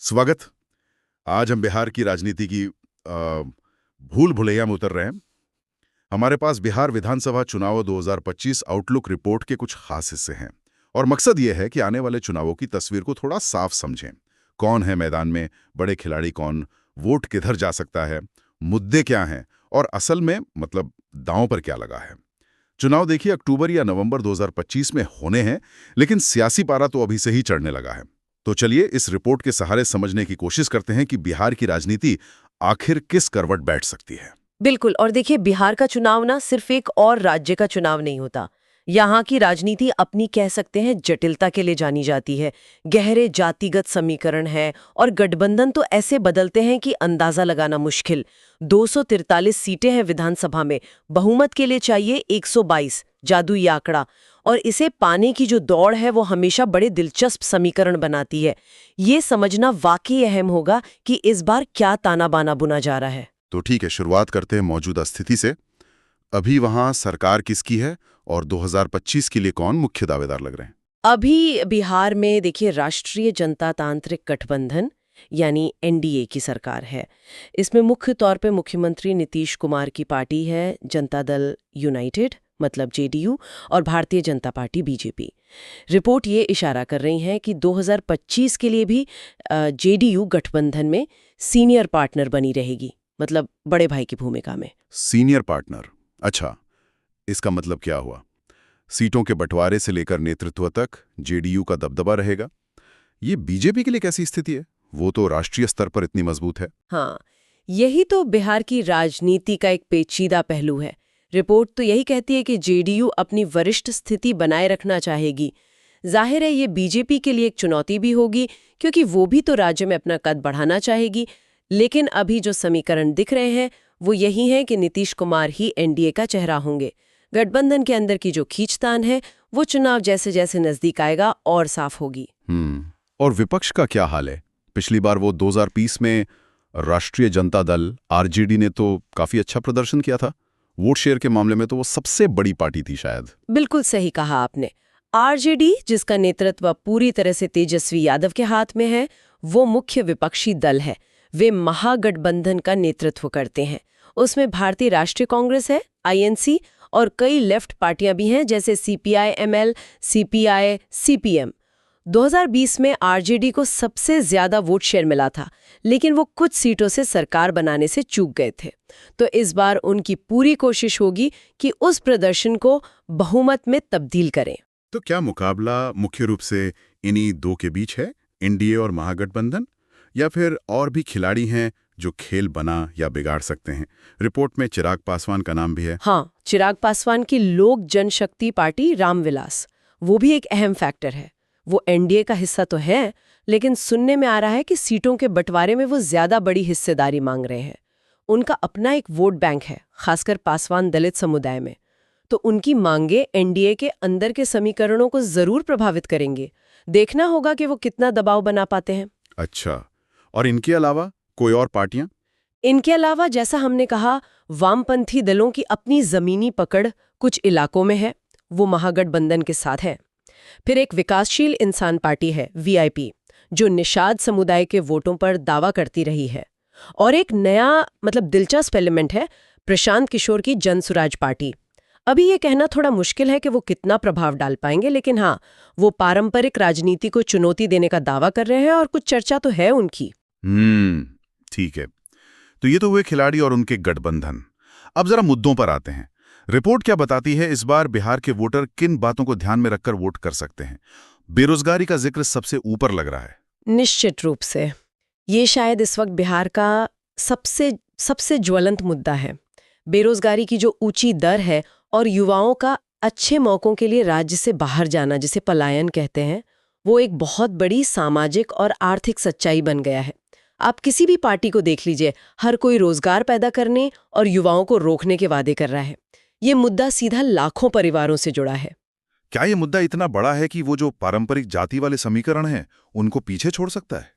स्वागत। आज हम बिहार की राजनीति की भूल भुलैया में उतर रहे हैं। हमारे पास बिहार विधानसभा चुनाव 2025 आउटलुक रिपोर्ट के कुछ खास हिस्से हैं और मकसद ये है कि आने वाले चुनावों की तस्वीर को थोड़ा साफ समझें। कौन है मैदान में, बड़े खिलाड़ी कौन, वोट किधर जा सकता है, मुद्दे क्या हैं और असल में मतलब दांव पर क्या लगा है। चुनाव देखिए अक्टूबर या नवंबर 2025 में होने हैं, लेकिन सियासी पारा तो अभी से ही चढ़ने लगा है। तो चलिए इस रिपोर्ट के सहारे समझने की कोशिश करते हैं कि बिहार की राजनीति आखिर किस करवट बैठ सकती है। बिल्कुल। और देखिए, बिहार का चुनाव ना सिर्फ एक और राज्य का चुनाव नहीं होता। यहाँ की राजनीति अपनी कह सकते हैं जटिलता के लिए जानी जाती है। गहरे जातिगत समीकरण है और गठबंधन तो ऐसे बदलते हैं कि अंदाजा लगाना मुश्किल। 243 सीटें हैं विधानसभा में, बहुमत के लिए चाहिए 122, जादुई आंकड़ा। और इसे पाने की जो दौड़ है वो हमेशा बड़े दिलचस्प समीकरण बनाती है। ये समझना वाकई अहम होगा कि इस बार क्या ताना बाना बुना जा रहा है। तो ठीक है, शुरुआत करते हैं मौजूदा स्थिति से। अभी वहां सरकार किसकी है और 2025 के लिए कौन मुख्य दावेदार लग रहे हैं? अभी बिहार में देखिए, राष्ट्रीय जनता तांत्रिक गठबंधन यानी एनडीए की सरकार है। इसमें मुख्य तौर पे मुख्यमंत्री नीतीश कुमार की पार्टी है जनता दल यूनाइटेड मतलब जेडीयू और Bharatiya Janata party BJP. Report ये इशारा कर रही है कि 2025 के लिए भी जेडीयू गठबंधन में सीनियर पार्टनर बनी रहेगी, मतलब बड़े भाई की भूमिका में। सीनियर पार्टनर, अच्छा, इसका मतलब क्या हुआ? सीटों के बंटवारे से लेकर नेतृत्व तक जेडीयू का दबदबा रहेगा। ये बीजेपी के लिए कैसी स्थिति है? वो तो राष्ट्रीय स्तर पर इतनी मजबूत है। हाँ, यही तो बिहार की राजनीति का एक पेचीदा पहलू है। रिपोर्ट तो यही कहती है कि जेडीयू अपनी वरिष्ठ स्थिति बनाए रखना चाहेगी। जाहिर है ये बीजेपी के लिए एक चुनौती भी होगी, क्योंकि वो भी तो राज्य में अपना कद बढ़ाना चाहेगी। लेकिन अभी जो समीकरण दिख रहे हैं वो यही है कि नीतीश कुमार ही एनडीए का चेहरा होंगे। गठबंधन के अंदर की जो खींचतान है वो चुनाव जैसे जैसे नजदीक आएगा और साफ होगी। और विपक्ष का क्या हाल है? पिछली बार वो 2020 में राष्ट्रीय जनता दल आरजेडी ने तो काफी अच्छा प्रदर्शन किया था। वोट शेयर के मामले में तो वो सबसे बड़ी पार्टी थी शायद। बिल्कुल सही कहा आपने। आरजेडी, जिसका नेतृत्व पूरी तरह से तेजस्वी यादव के हाथ में है, वो मुख्य विपक्षी दल है। वे महागठबंधन का नेतृत्व करते हैं। उसमें भारतीय राष्ट्रीय कांग्रेस है, आईएनसी, और कई लेफ्ट पार्टियां भी हैं जैसे सीपीआई एमएल, सीपीआई, सीपीएम। 2020 में आरजेडी को सबसे ज्यादा वोट शेयर मिला था, लेकिन वो कुछ सीटों से सरकार बनाने से चूक गए थे। तो इस बार उनकी पूरी कोशिश होगी कि उस प्रदर्शन को बहुमत में तब्दील करें। तो क्या मुकाबला मुख्य रूप से इन्हीं दो के बीच है, एनडीए और महागठबंधन, या फिर और भी खिलाड़ी हैं जो खेल बना या बिगाड़ सकते हैं? रिपोर्ट में चिराग पासवान का नाम भी है। हाँ, चिराग पासवान की लोक जनशक्ति पार्टी रामविलास, वो भी एक अहम फैक्टर है। वो एनडीए का हिस्सा तो है, लेकिन सुनने में आ रहा है कि सीटों के बंटवारे में वो ज्यादा बड़ी हिस्सेदारी मांग रहे हैं। उनका अपना एक वोट बैंक है, खासकर पासवान दलित समुदाय में। तो उनकी मांगे एनडीए के अंदर के समीकरणों को जरूर प्रभावित करेंगे। देखना होगा कि वो कितना दबाव बना पाते हैं। अच्छा, और इनके अलावा कोई और पार्टियां? इनके अलावा, जैसा हमने कहा, वामपंथी दलों की अपनी जमीनी पकड़ कुछ इलाकों में है, वो महागठबंधन के साथ है। फिर एक विकासशील इंसान पार्टी है, वीआईपी, जो निषाद समुदाय के वोटों पर दावा करती रही है। और एक नया दिलचस्प एलिमेंट है, प्रशांत किशोर की जनसुराज पार्टी। अभी ये कहना थोड़ा मुश्किल है कि वो कितना प्रभाव डाल पाएंगे, लेकिन हाँ, वो पारंपरिक राजनीति को चुनौती देने का दावा कर रहे हैं और कुछ चर्चा तो है उनकी। ठीक है। तो ये तो हुए खिलाड़ी और उनके गठबंधन। अब जरा मुद्दों पर आते हैं। रिपोर्ट क्या बताती है इस बार बिहार के वोटर किन बातों को ध्यान में रखकर वोट कर सकते हैं? बेरोजगारी का जिक्र सबसे ऊपर लग रहा है। निश्चित रूप से ये शायद इस वक्त बिहार का सबसे ज्वलंत मुद्दा है। बेरोजगारी की जो ऊंची दर है और युवाओं का अच्छे मौकों के लिए राज्य से बाहर जाना, जिसे पलायन कहते हैं, वो एक बहुत बड़ी सामाजिक और आर्थिक सच्चाई बन गया है। आप किसी भी पार्टी को देख लीजिए, हर कोई रोजगार पैदा करने और युवाओं को रोकने के वादे कर रहा है। ये मुद्दा सीधा लाखों परिवारों से जुड़ा है। क्या ये मुद्दा इतना बड़ा है कि वो जो पारंपरिक जाति वाले समीकरण हैं उनको पीछे छोड़ सकता है?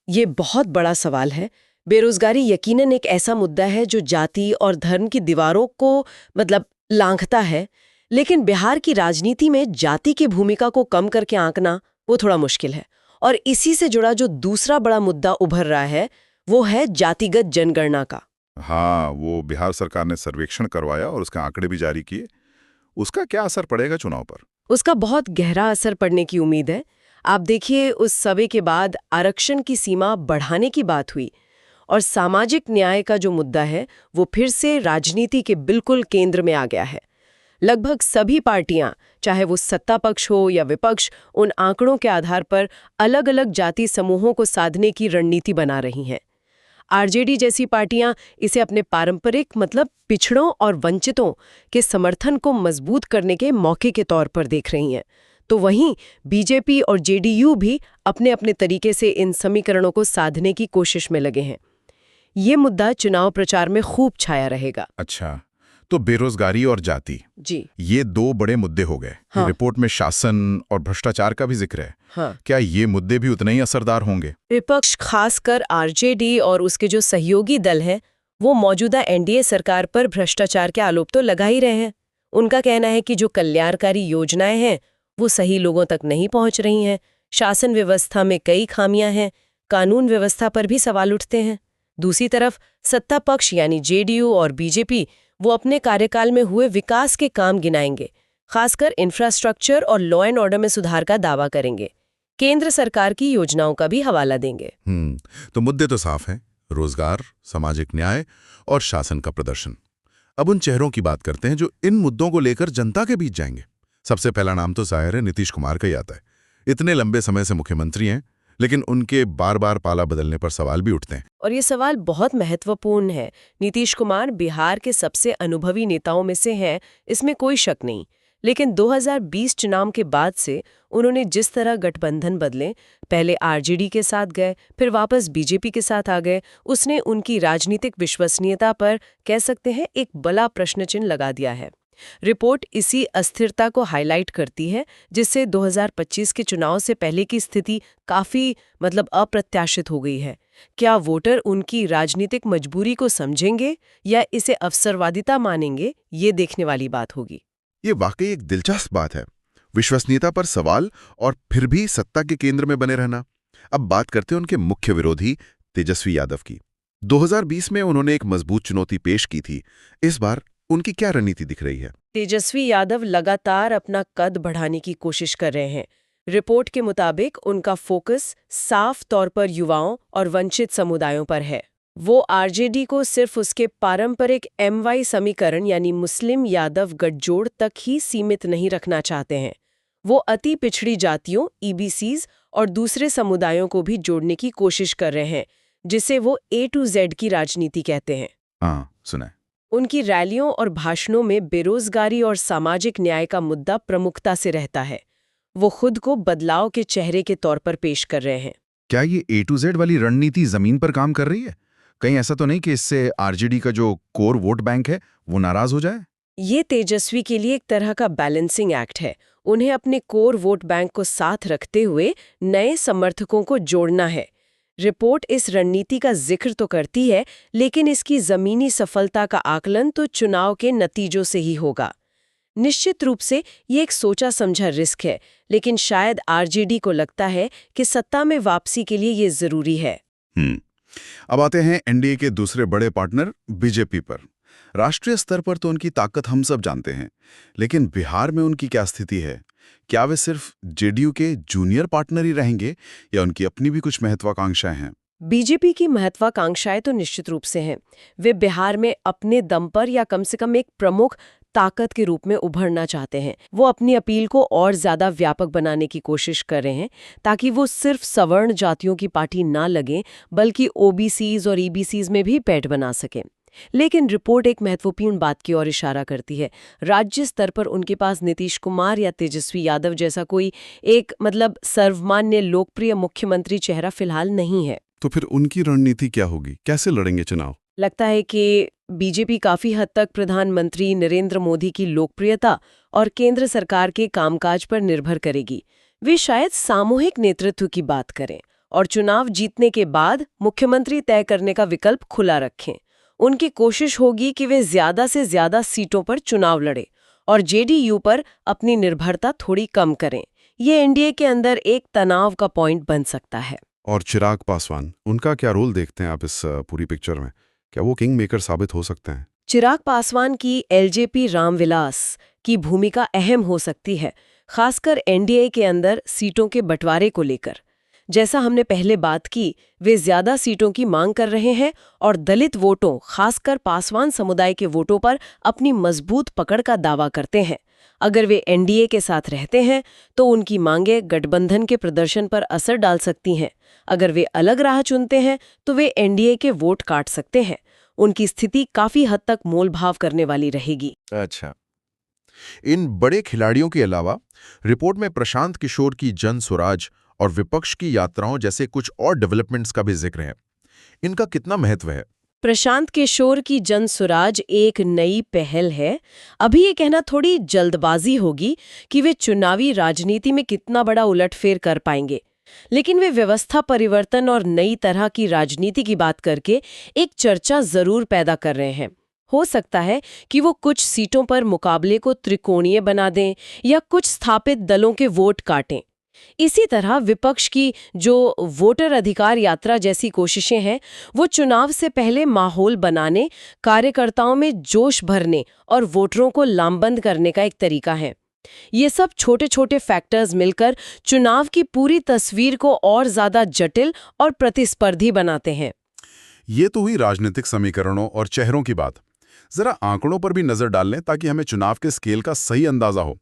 ये बहुत बड़ा सवाल है। बेरोजगारी यकीनन एक ऐसा मुद्दा है जो जाति और धर्म की दीवारों को लांघता है, लेकिन बिहार की राजनीति में जाति की भूमिका को कम करके आंकना वो थोड़ा मुश्किल है। और इसी से जुड़ा जो दूसरा बड़ा मुद्दा उभर रहा है वो है जातिगत जनगणना का। हाँ, वो बिहार सरकार ने सर्वेक्षण करवाया और उसके आंकड़े भी जारी किए। उसका क्या असर पड़ेगा चुनाव पर? उसका बहुत गहरा असर पड़ने की उम्मीद है। आप देखिए, उस सर्वे के बाद आरक्षण की सीमा बढ़ाने की बात हुई और सामाजिक न्याय का जो मुद्दा है वो फिर से राजनीति के बिल्कुल केंद्र में आ गया है। लगभग सभी पार्टियां, चाहे वो सत्ता पक्ष हो या विपक्ष, उन आंकड़ों के आधार पर अलग अलग जाति समूहों को साधने की रणनीति बना रही हैं। आरजेडी जैसी पार्टियां इसे अपने पारंपरिक मतलब पिछड़ों और वंचितों के समर्थन को मजबूत करने के मौके के तौर पर देख रही हैं। तो वहीं बीजेपी और जेडीयू भी अपने अपने तरीके से इन समीकरणों को साधने की कोशिश में लगे हैं। ये मुद्दा चुनाव प्रचार में खूब छाया रहेगा। अच्छा, तो बेरोजगारी और जाति, जी ये दो बड़े मुद्दे हो गए। हाँ। रिपोर्ट में शासन और भ्रष्टाचार का भी जिक्र है। हाँ। क्या ये मुद्दे भी उतने ही असरदार होंगे? विपक्ष, खासकर आरजेडी और उसके जो सहयोगी दल हैं, वो मौजूदा एनडीए सरकार पर भ्रष्टाचार के आरोप तो लगा ही रहे हैं। उनका कहना है कि जो कल्याणकारी योजनाएं हैं वो सही लोगों तक नहीं पहुंच रही हैं, शासन व्यवस्था में कई खामियां हैं, कानून व्यवस्था पर भी सवाल उठते हैं। दूसरी तरफ सत्ता पक्ष यानी जेडीयू और बीजेपी वो अपने कार्यकाल में हुए विकास के काम गिनाएंगे, खासकर इंफ्रास्ट्रक्चर और लॉ एंड ऑर्डर में सुधार का दावा करेंगे। केंद्र सरकार की योजनाओं का भी हवाला देंगे। तो मुद्दे तो साफ हैं, रोजगार, सामाजिक न्याय और शासन का प्रदर्शन। अब उन चेहरों की बात करते हैं जो इन मुद्दों को लेकर जनता के बीच जाएंगे। सबसे पहला नाम तो जाहिर है नीतीश कुमार का ही आता है। इतने लंबे समय से मुख्यमंत्री हैं, लेकिन उनके बार बार पाला बदलने पर सवाल भी उठते हैं। और ये सवाल बहुत महत्वपूर्ण है। नीतीश कुमार बिहार के सबसे अनुभवी नेताओं में से हैं, इसमें कोई शक नहीं। लेकिन 2020 चुनाव के बाद से उन्होंने जिस तरह गठबंधन बदले, पहले आरजेडी के साथ गए, फिर वापस बीजेपी के साथ आ गए, उसने उनकी राजनीतिक विश्वसनीयता पर कह सकते हैं एक बड़ा प्रश्नचिन्ह लगा दिया है। रिपोर्ट इसी अस्थिरता को हाईलाइट करती है, जिससे 2025 के चुनाव से पहले की स्थिति काफी अप्रत्याशित हो गई है। क्या वोटर उनकी राजनीतिक मजबूरी को समझेंगे या इसे अवसरवादिता मानेंगे, ये देखने वाली बात होगी। ये वाकई एक दिलचस्प बात है, विश्वसनीयता पर सवाल और फिर भी सत्ता के केंद्र में बने रहना। अब बात करते हैं उनके मुख्य विरोधी तेजस्वी यादव की। 2020 में उन्होंने एक मजबूत चुनौती पेश की थी। इस बार उनकी क्या रणनीति दिख रही है? तेजस्वी यादव लगातार अपना कद बढ़ाने की कोशिश कर रहे हैं। रिपोर्ट के मुताबिक उनका फोकस साफ तौर पर युवाओं और वंचित समुदायों पर है। वो आरजेडी को सिर्फ उसके पारंपरिक एमवाई समीकरण यानी मुस्लिम यादव गठजोड़ तक ही सीमित नहीं रखना चाहते हैं। वो अति पिछड़ी जातियों, ईबीसीज और दूसरे समुदायों को भी जोड़ने की कोशिश कर रहे हैं, जिसे वो A to Z की राजनीति कहते हैं। हाँ, सुना है। उनकी रैलियों और भाषणों में बेरोजगारी और सामाजिक न्याय का मुद्दा प्रमुखता से रहता है। वो खुद को बदलाव के चेहरे के तौर पर पेश कर रहे हैं। क्या ये A to Z वाली रणनीति जमीन पर काम कर रही है? कहीं ऐसा तो नहीं कि इससे आरजेडी का जो कोर वोट बैंक है वो नाराज हो जाए? ये तेजस्वी के लिए एक तरह का बैलेंसिंग एक्ट है। उन्हें अपने कोर वोट बैंक को साथ रखते हुए नए समर्थकों को जोड़ना है। रिपोर्ट इस रणनीति का जिक्र तो करती है, लेकिन इसकी जमीनी सफलता का आकलन तो चुनाव के नतीजों से ही होगा। निश्चित रूप से ये एक सोचा समझा रिस्क है, लेकिन शायद आरजेडी को लगता है कि सत्ता में वापसी के लिए ये जरूरी है। अब आते हैं एनडीए के दूसरे बड़े पार्टनर बीजेपी पर। राष्ट्रीय स्तर पर तो उनकी ताकत हम सब जानते हैं, लेकिन बिहार में उनकी क्या स्थिति है? क्या वे सिर्फ जेडीयू के जूनियर पार्टनर ही रहेंगे या उनकी अपनी भी कुछ महत्वाकांक्षाएं हैं? बीजेपी की महत्वाकांक्षाएं तो निश्चित रूप से हैं। वे बिहार में अपने दम पर या कम से कम एक प्रमुख ताकत के रूप में उभरना चाहते हैं। वो अपनी अपील को और ज्यादा व्यापक बनाने की कोशिश कर रहे हैं, ताकि वो सिर्फ सवर्ण जातियों की पार्टी ना लगें, बल्कि ओबीसीज और ईबीसीज में भी पैठ बना सकें। लेकिन रिपोर्ट एक महत्वपूर्ण बात की ओर इशारा करती है। राज्य स्तर पर उनके पास नीतीश कुमार या तेजस्वी यादव जैसा कोई एक सर्वमान्य लोकप्रिय मुख्यमंत्री चेहरा फिलहाल नहीं है। तो फिर उनकी रणनीति क्या होगी? कैसे लड़ेंगे चुनाव? लगता है कि बीजेपी काफी हद तक प्रधानमंत्री नरेंद्र मोदी की लोकप्रियता और केंद्र सरकार के कामकाज पर निर्भर करेगी। वे शायद सामूहिक नेतृत्व की बात करें और चुनाव जीतने के बाद मुख्यमंत्री तय करने का विकल्प खुला रखें। उनकी कोशिश होगी कि वे ज्यादा से ज्यादा सीटों पर चुनाव लड़े और जेडीयू पर अपनी निर्भरता थोड़ी कम करें, ये एनडीए के अंदर एक तनाव का पॉइंट बन सकता है। और चिराग पासवान, उनका क्या रोल देखते हैं आप इस पूरी पिक्चर में? क्या वो किंग मेकर साबित हो सकते हैं? चिराग पासवान की एलजेपी रामविलास की भूमिका अहम हो सकती है, खासकर एनडीए के अंदर सीटों के बंटवारे को लेकर। जैसा हमने पहले बात की, वे ज्यादा सीटों की मांग कर रहे हैं और दलित वोटों, खासकर पासवान समुदाय के वोटों पर अपनी मजबूत पकड़ का दावा करते हैं। अगर वे एनडीए के साथ रहते हैं तो उनकी मांगें गठबंधन के प्रदर्शन पर असर डाल सकती हैं। अगर वे अलग राह चुनते हैं तो वे एनडीए के वोट काट सकते हैं। उनकी स्थिति काफी हद तक मोलभाव करने वाली रहेगी। अच्छा, इन बड़े खिलाड़ियों के अलावा रिपोर्ट में प्रशांत किशोर की जन स्वराज और विपक्ष की यात्राओं जैसे कुछ और डेवलपमेंट्स का भी जिक्र है। इनका कितना महत्व है? प्रशांत किशोर की जन स्वराज एक नई पहल है। अभी ये कहना थोड़ी जल्दबाजी होगी कि वे चुनावी राजनीति में कितना बड़ा उलटफेर कर पाएंगे, लेकिन वे व्यवस्था परिवर्तन और नई तरह की राजनीति की बात करके एक चर्चा जरूर पैदा कर रहे हैं। हो सकता है कि वो कुछ सीटों पर मुकाबले को त्रिकोणीय बना दें या कुछ स्थापित दलों के वोट काटें। इसी तरह विपक्ष की जो वोटर अधिकार यात्रा जैसी कोशिशें हैं, वो चुनाव से पहले माहौल बनाने, कार्यकर्ताओं में जोश भरने और वोटरों को लामबंद करने का एक तरीका है। ये सब छोटे छोटे फैक्टर्स मिलकर चुनाव की पूरी तस्वीर को और ज्यादा जटिल और प्रतिस्पर्धी बनाते हैं। ये तो हुई राजनीतिक समीकरणों और चेहरों की बात। जरा आंकड़ों पर भी नजर डाल लें ताकि हमें चुनाव के स्केल का सही अंदाजा हो।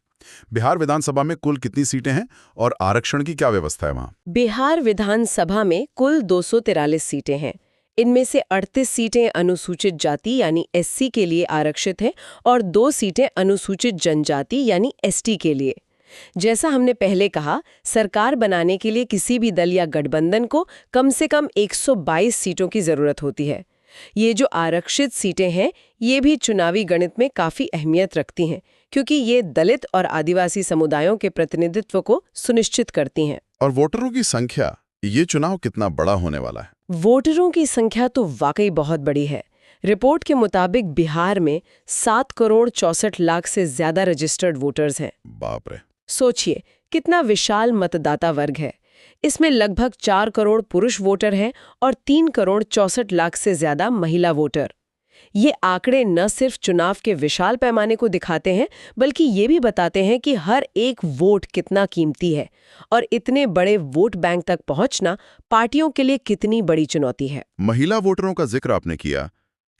बिहार विधानसभा में कुल कितनी सीटें हैं और आरक्षण की क्या व्यवस्था है वहां? बिहार विधानसभा में कुल 243 सीटें हैं। इनमें से 38 सीटें अनुसूचित जाति यानी एससी के लिए आरक्षित हैं और 2 सीटें अनुसूचित जनजाति यानी एसटी के लिए। जैसा हमने पहले कहा, सरकार बनाने के लिए किसी भी दल या गठबंधन को कम से कम 122 सीटों की जरूरत होती है। ये जो आरक्षित सीटें हैं, ये भी चुनावी गणित में काफी अहमियत रखती हैं, क्योंकि ये दलित और आदिवासी समुदायों के प्रतिनिधित्व को सुनिश्चित करती हैं। और वोटरों की संख्या, ये चुनाव कितना बड़ा होने वाला है? वोटरों की संख्या तो वाकई बहुत बड़ी है। रिपोर्ट के मुताबिक बिहार में 7 करोड़ 64 लाख से ज्यादा रजिस्टर्ड वोटर्स हैं। बाप रे! सोचिए कितना विशाल मतदाता वर्ग है। इसमें लगभग 4 करोड़ पुरुष वोटर हैं और 3 करोड़ 64 लाख से ज्यादा महिला वोटर। ये आंकड़े न सिर्फ चुनाव के विशाल पैमाने को दिखाते हैं, बल्कि ये भी बताते हैं कि हर एक वोट कितना कीमती है और इतने बड़े वोट बैंक तक पहुंचना पार्टियों के लिए कितनी बड़ी चुनौती है। महिला वोटरों का जिक्र आपने किया।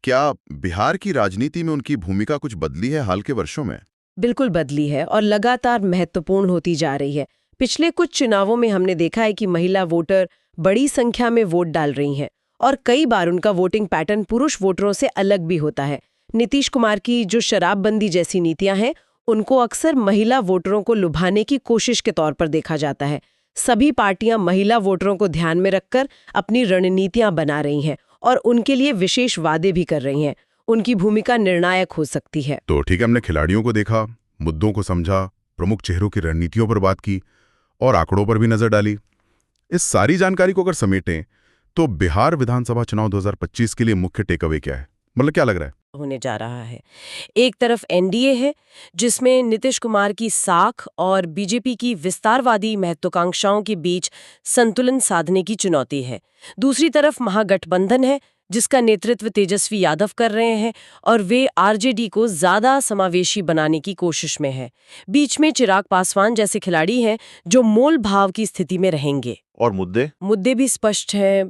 क्या बिहार की राजनीति में उनकी भूमिका कुछ बदली है हाल के वर्षों में? बिल्कुल बदली है और लगातार महत्वपूर्ण होती जा रही है। पिछले कुछ चुनावों में हमने देखा है कि महिला वोटर बड़ी संख्या में वोट डाल रही हैं और कई बार उनका वोटिंग पैटर्न पुरुष वोटरों से अलग भी होता है। नीतीश कुमार की जो शराबबंदी जैसी नीतियां हैं, उनको अक्सर महिला वोटरों को लुभाने की कोशिश के तौर पर देखा जाता है। सभी पार्टियां महिला वोटरों को ध्यान में रखकर अपनी रणनीतियां बना रही हैं और उनके लिए विशेष वादे भी कर रही हैं। उनकी भूमिका निर्णायक हो सकती है। तो ठीक है, हमने खिलाड़ियों को देखा, मुद्दों को समझा, प्रमुख चेहरों की रणनीतियों पर बात की और आंकड़ों पर भी नजर डाली। इस सारी जानकारी को अगर समेटें तो बिहार विधानसभा चुनाव 2025 के लिए मुख्य टेकअवे क्या है? मतलब क्या लग रहा है होने जा रहा है? एक तरफ एनडीए है, जिसमें नीतीश कुमार की साख और बीजेपी की विस्तारवादी महत्वाकांक्षाओं के बीच संतुलन साधने की चुनौती है। दूसरी तरफ महागठबंधन है, जिसका नेतृत्व तेजस्वी यादव कर रहे हैं और वे आरजेडी को ज्यादा समावेशी बनाने की कोशिश में है। बीच में चिराग पासवान जैसे खिलाड़ी हैं जो मोल भाव की स्थिति में रहेंगे। और मुद्दे भी स्पष्ट हैं।